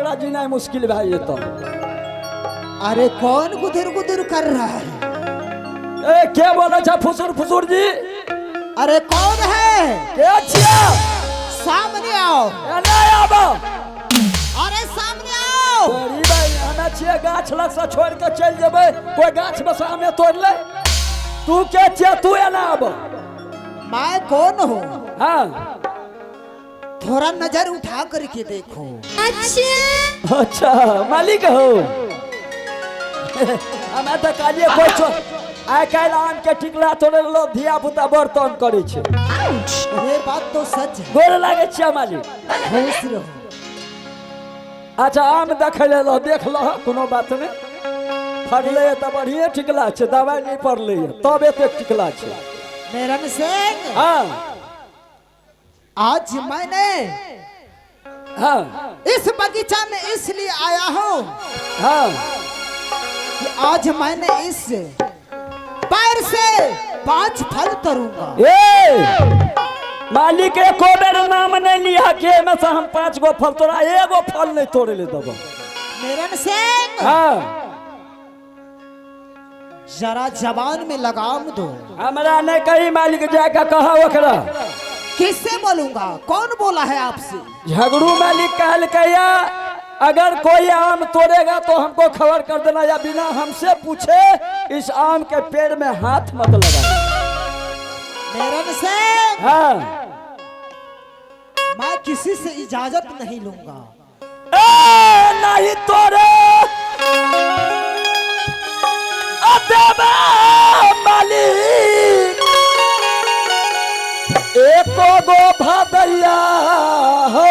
तोरा जीना मुश्किल भाई ये तो। अरे कौन गुदुर गुदुर कर रहा है? ए क्या बोला था फुसुर फुसुर जी? अरे कौन है? क्या छिया? सामने आओ। ए नहीं आबो। अरे सामने आओ। तोरी भाई हमें छिया गाछ लग से छोड़ के चल जेबे, कोई गाछ बस हमें तोड़ ले। तू क्या छिया? तू है ना आबो। मैं कौन हूँ? हाँ थोड़ा नजर उठा करके देखो। अच्छा मालिक हो। हमें तो कालिए कोई चो आइ काल आम के टिकला तोड़े लो धिया पुता बर्तन करे छे। ये बात तो सच है। गोर लागे छिया मालिक। खुश रहो। अच्छा आम देख ले लो, देख लो कोनो बात नहीं। फड़ले तो बढ़िया टिकला छे, दवाई नहीं पड़ले तब एते टिकला छे। मेरन सिंह, हाँ आज मैंने हाँ इस बगीचा में इसलिए आया हूँ हाँ कि आज मैंने इस पैर से 5 फल तोड़ूंगा। ए मालिक एको बेर नाम नहीं लिया के में से हम 5 गो फल तोड़ा, एगो फल नहीं तोड़े ले दबो। मेरन सिंह, हाँ जरा जबान में लगाम दो। हमरा नहीं कही मालिक जाके कहा ओकरा। किससे बोलूंगा? कौन बोला है आपसे? झगड़ू मालिक कहल कया अगर कोई आम तोड़ेगा तो हमको खबर कर देना, या बिना हमसे पूछे इस आम के पेड़ में हाथ मत लगा। मेरन सिंह, हाँ मैं किसी से इजाजत नहीं लूंगा। नहीं तोड़े मालिक एको गो भदैया हो।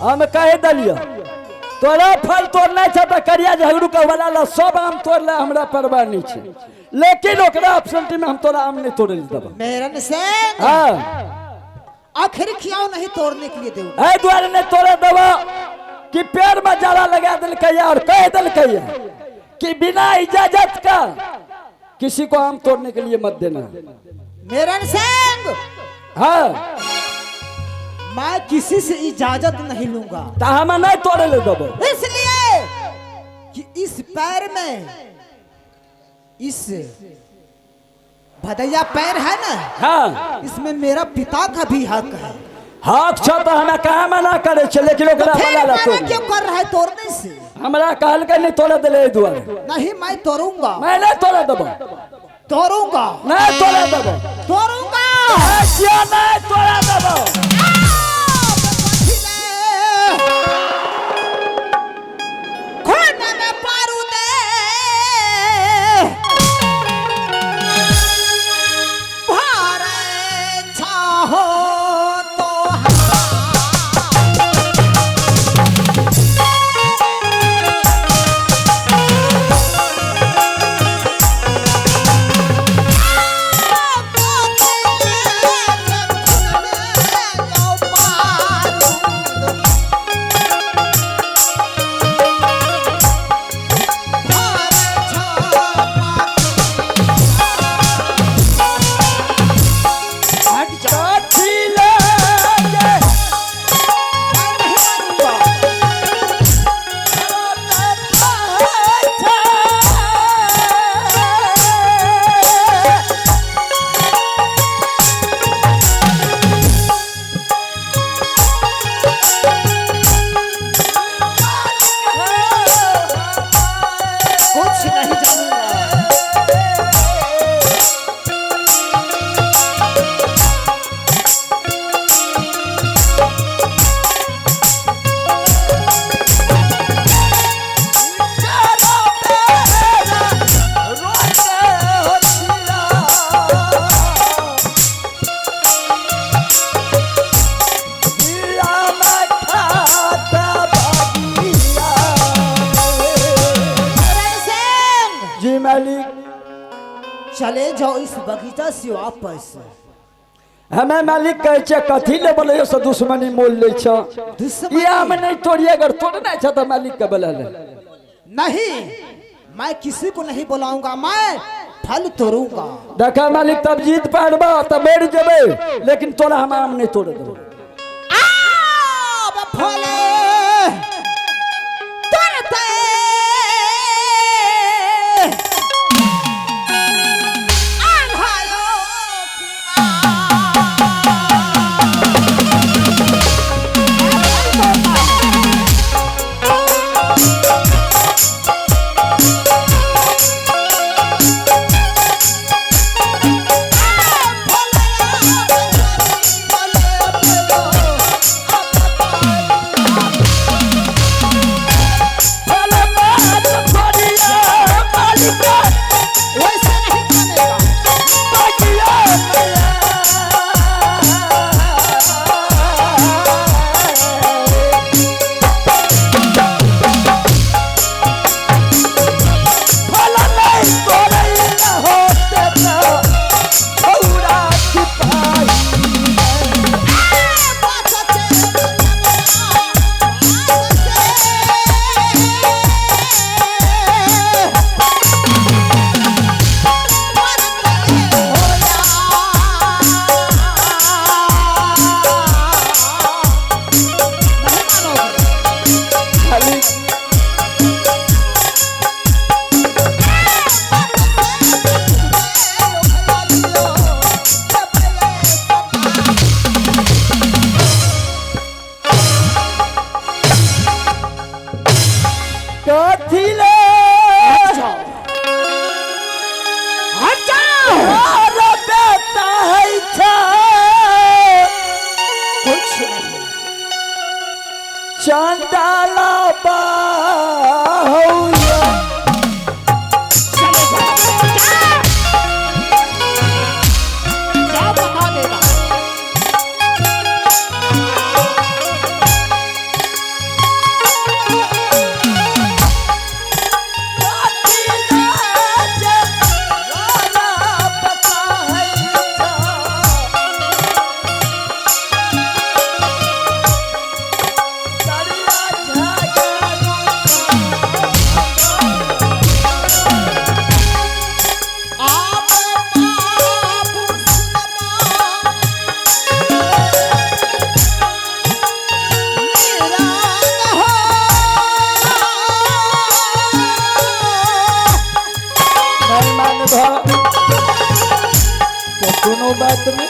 हम कहे दलिया तोरा फल तोड़ना छे तो करिया झगड़ू के वाला ला सब आम तोड़ ले, हमरा परवाह नहीं छे, लेकिन ओकरा एब्सेंटी में हम तोरा आम नहीं तोड़े देबो। मेरन सिंह, हां आखिर क्यों नहीं तोड़ने के लिए दे? ए द्वारे नहीं तोड़े देबो कि पेड़ में जाला लगा दिल कहिया और कह दिल कहिया कि बिना इजाजत का किसी को आम तोड़ने के लिए मत देना। मेरन सिंह, हां मैं किसी से इजाजत नहीं लूंगा। तो हम नहीं तोड़े ले देबो, इसलिए कि इस पैर में इस भदैया पैर है ना, हाँ इसमें मेरा पिता का भी हक है। हक छ तो हमें कहा मना करे छे, लेकिन ओकरा वाला ला फिर तोड़ क्यों कर रहा है तोड़ने से? हमरा कहल के नहीं तोड़े दिले दुआरे। नहीं, मैं तोड़ूंगा। मैं नहीं तोड़े देबो, तोड़ूंगा, नहीं तोड़े देबो, तोड़ूंगा। ऐसा नहीं तोड़े देबो। खोने में बारूद भारे चाहो तो चले जाओ इस बगीचा से वापस। हमें मालिक कहे छे कथी ले बोले से दुश्मनी मोल ले छ दुश्मनी? ये हम नहीं तोड़िए, अगर तोड़ना छ तो मालिक के बोला ले। नहीं, मैं किसी को नहीं बुलाऊंगा, मैं फल तोड़ूंगा। देखा मालिक तब जीत पाड़बा तब बैठ जबे, लेकिन तोरा हम आम नहीं तोड़ दो। फले तोड़ते चंडाला बाहुया क्या बता देगा? तो सुनो बात में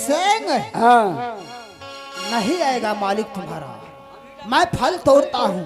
सिंह हाँ नहीं आएगा मालिक तुम्हारा। मैं फल तोड़ता हूँ